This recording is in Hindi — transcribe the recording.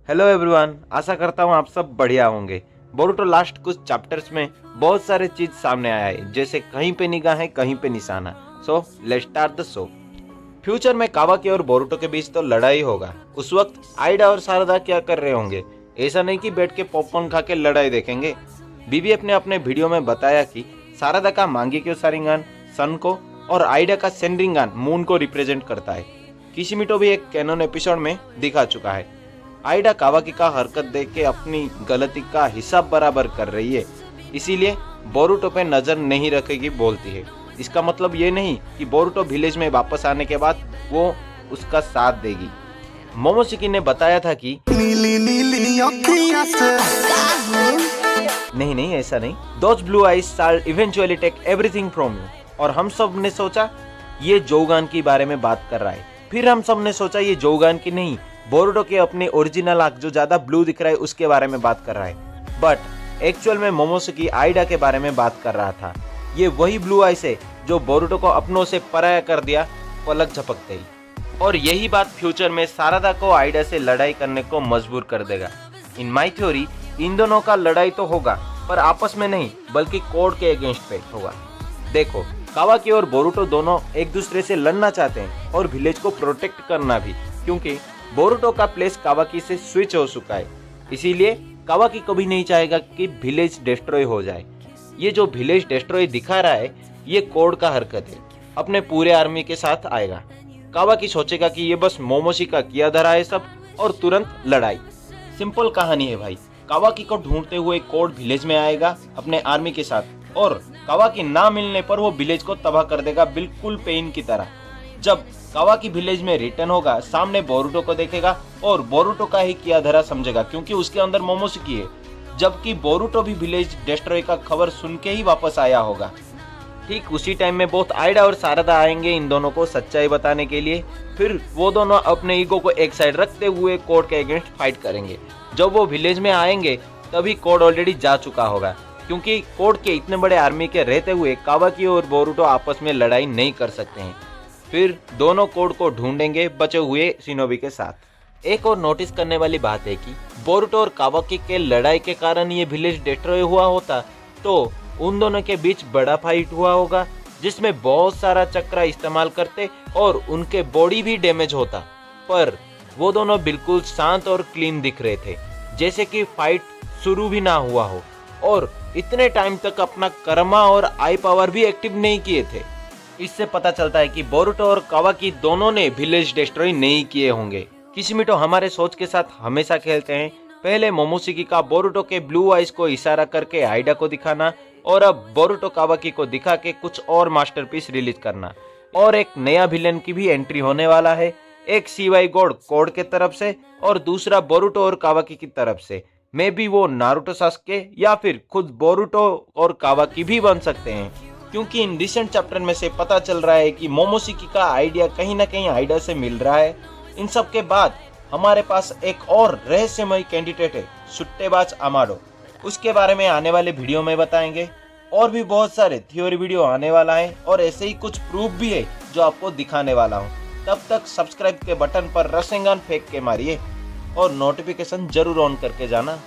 हेलो एवरीवन, आशा करता हूँ आप सब बढ़िया होंगे। बोरुटो लास्ट कुछ चैप्टर्स में बहुत सारे चीज सामने आया है, जैसे कहीं पे निगाहें कहीं पे निशाना। So let's start the show. Future में कावाकी और बोरुटो के बीच तो लड़ाई होगा। उस वक्त आइडा और शारदा क्या कर रहे होंगे? ऐसा नहीं कि बैठ के पॉपकॉर्न खा के लड़ाई देखेंगे। बीबीएफ ने अपने वीडियो में बताया कि शारदा का मांगेक्यो शारिंगान सन को और आइडा का सेनरिंगान मून को रिप्रेजेंट करता है। किशिमिटो भी एक कैनन एपिसोड में दिखा चुका है। आइडा कावाकी का हरकत देख के अपनी गलती का हिसाब बराबर कर रही है, इसीलिए बोरुटो पे नजर नहीं रखेगी बोलती है। इसका मतलब ये नहीं कि बोरुटो विलेज में वापस आने के बाद वो उसका साथ देगी। मोमोशिकी ने बताया था कि नहीं ऐसा नहीं, those blue eyes shall eventually take everything from you. और हम सब ने सोचा ये जोगान के बारे में बात कर रहा है। फिर हम सब ने सोचा ये जोगान की नहीं, बोरुटो के अपने ओरिजिनल आंख जो ज्यादा ब्लू दिख रहा है उसके बारे में बात कर रहा है। बट एक्चुअल में मोमोशिकी आइडा के बारे में बात कर रहा था। ये वही ब्लू आइस है जो बोरुटो को अपनों से पराया कर दिया पलक झपकते ही। और यही बात फ्यूचर में शारदा को आइडा से लड़ाई करने को मजबूर कर देगा। इन माई थ्योरी इन दोनों का लड़ाई तो होगा, पर आपस में नहीं बल्कि कोड के अगेंस्ट पे होगा। देखो, कावाकी और बोरुटो दोनों एक दूसरे से लड़ना चाहते हैं और विलेज को प्रोटेक्ट करना भी, क्योंकि बोरुटो का प्लेस कावाकी से स्विच हो चुका है। इसीलिए कावाकी कभी नहीं चाहेगा कि विलेज डिस्ट्रॉय हो जाए। ये जो विलेज डिस्ट्रॉय दिखा रहा है ये कोड का हरकत है, अपने पूरे आर्मी के साथ आएगा। कावाकी सोचेगा कि ये बस मोमोशी का किया धरा है सब, और तुरंत लड़ाई। सिंपल कहानी है भाई। कावाकी को ढूंढते हुए कोड विलेज में आएगा अपने आर्मी के साथ, और कावाकी ना मिलने पर वो विलेज को तबाह कर देगा, बिल्कुल पेन की तरह। जब कावाकी विलेज में रिटर्न होगा, सामने बोरुटो को देखेगा और बोरुटो का ही किया धरा समझेगा, क्योंकि उसके अंदर मोमोशिकी है। जबकि बोरुटो भी विलेज डिस्ट्रॉय का खबर सुन के ही वापस आया होगा। ठीक उसी टाइम में बोथ आइडा और शारदा आएंगे इन दोनों को सच्चाई बताने के लिए। फिर वो दोनों अपने ईगो को एक साइड रखते हुए कोड के अगेंस्ट फाइट करेंगे। जब वो विलेज में आएंगे तभी कोड ऑलरेडी जा चुका होगा, क्योंकि कोड के इतने बड़े आर्मी के रहते हुए कावाकी और बोरुटो आपस में लड़ाई नहीं कर सकते हैं। फिर दोनों कोड को ढूंढेंगे बचे हुए शिनोबी के साथ। एक और नोटिस करने वाली बात है कि बोरुटो और कावाकी के लड़ाई के कारण ये विलेज डिस्ट्रॉय हुआ होता तो उन दोनों के बीच बड़ा फाइट हुआ होगा, जिसमें बहुत सारा चक्रा इस्तेमाल करते और उनके बॉडी भी डैमेज होता। पर वो दोनों बिल्कुल शांत और क्लीन दिख रहे थे, जैसे कि फाइट शुरू भी ना हुआ हो, और इतने टाइम तक अपना कर्मा और आई पावर भी एक्टिव नहीं किए थे। इससे पता चलता है कि बोरुटो और कावाकी दोनों ने विलेज डिस्ट्रॉय नहीं किए होंगे। किशिमिटो हमारे सोच के साथ हमेशा खेलते हैं। पहले मोमोशिकी का बोरुटो के ब्लू आइज को इशारा करके आइडा को दिखाना, और अब बोरुटो कावाकी को दिखा के कुछ और मास्टरपीस रिलीज करना। और एक नया विलेन की भी एंट्री होने वाला है, एक सीवाई गॉड कोड के तरफ से और दूसरा बोरुटो और कावाकी की तरफ से। मे बी वो नारुतो सास्के या फिर खुद बोरुटो और कावाकी भी बन सकते हैं, क्योंकि इन रिसेंट चैप्टर में से पता चल रहा है कि मोमोशिकी का आइडिया कहीं ना कहीं आइडा से मिल रहा है। इन सब के बाद हमारे पास एक और रहस्यमय कैंडिडेट है, सुट्टेबाज अमाडो। उसके बारे में आने वाले वीडियो में बताएंगे। और भी बहुत सारे थ्योरी वीडियो आने वाला है, और ऐसे ही कुछ प्रूफ भी है जो आपको दिखाने वाला हूँ। तब तक सब्सक्राइब के बटन पर रसेंगान फेंक के मारिए और नोटिफिकेशन जरूर ऑन करके जाना।